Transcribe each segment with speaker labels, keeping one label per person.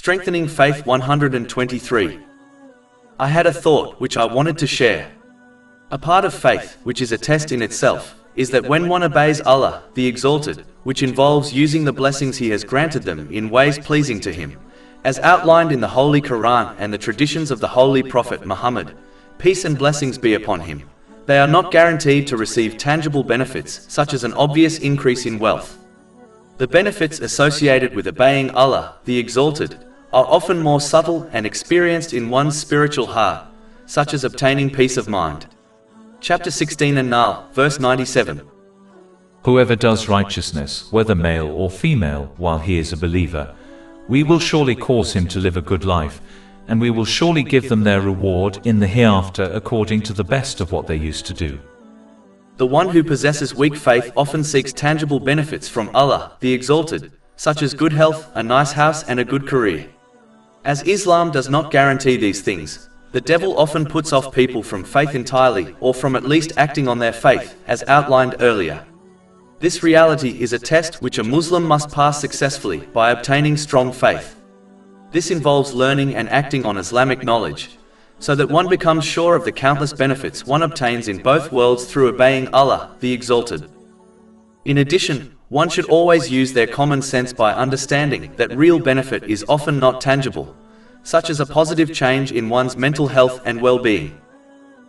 Speaker 1: Strengthening Faith 123. I had a thought which I wanted to share. A part of faith, which is a test in itself, is that when one obeys Allah, the Exalted, which involves using the blessings He has granted them in ways pleasing to Him, as outlined in the Holy Quran and the traditions of the Holy Prophet Muhammad, peace and blessings be upon him, they are not guaranteed to receive tangible benefits, such as an obvious increase in wealth. The benefits associated with obeying Allah, the Exalted, are often more subtle and experienced in one's spiritual heart, such as obtaining peace of mind. Chapter 16 An-Nahl, verse 97.
Speaker 2: Whoever does righteousness, whether male or female, while he is a believer, we will surely cause him to live a good life, and we will surely give them their reward in the hereafter according to the best of what they used to do.
Speaker 1: The one who possesses weak faith often seeks tangible benefits from Allah, the Exalted, such as good health, a nice house, and a good career. As Islam does not guarantee these things, the devil often puts off people from faith entirely, or from at least acting on their faith, as outlined earlier. This reality is a test which a Muslim must pass successfully by obtaining strong faith. This involves learning and acting on Islamic knowledge, so that one becomes sure of the countless benefits one obtains in both worlds through obeying Allah, the Exalted. In addition, one should always use their common sense by understanding that real benefit is often not tangible, such as a positive change in one's mental health and well-being.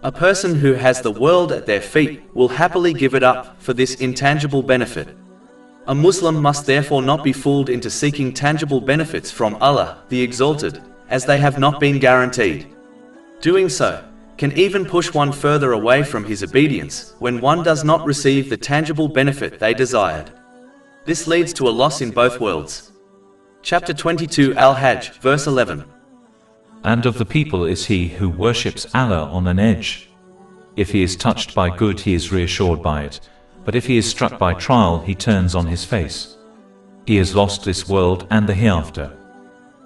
Speaker 1: A person who has the world at their feet will happily give it up for this intangible benefit. A Muslim must therefore not be fooled into seeking tangible benefits from Allah, the Exalted, as they have not been guaranteed. Doing so can even push one further away from his obedience when one does not receive the tangible benefit they desired. This leads to a loss in both worlds. Chapter 22 Al-Hajj, verse 11.
Speaker 2: And of the people is he who worships Allah on an edge. If he is touched by good, he is reassured by it, but if he is struck by trial, he turns on his face. He has lost this world and the hereafter.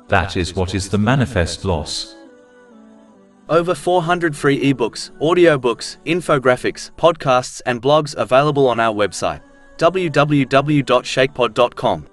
Speaker 2: That is what is the manifest loss.
Speaker 1: Over 400 free ebooks, audiobooks, infographics, podcasts and blogs available on our website, www.shaykhpod.com.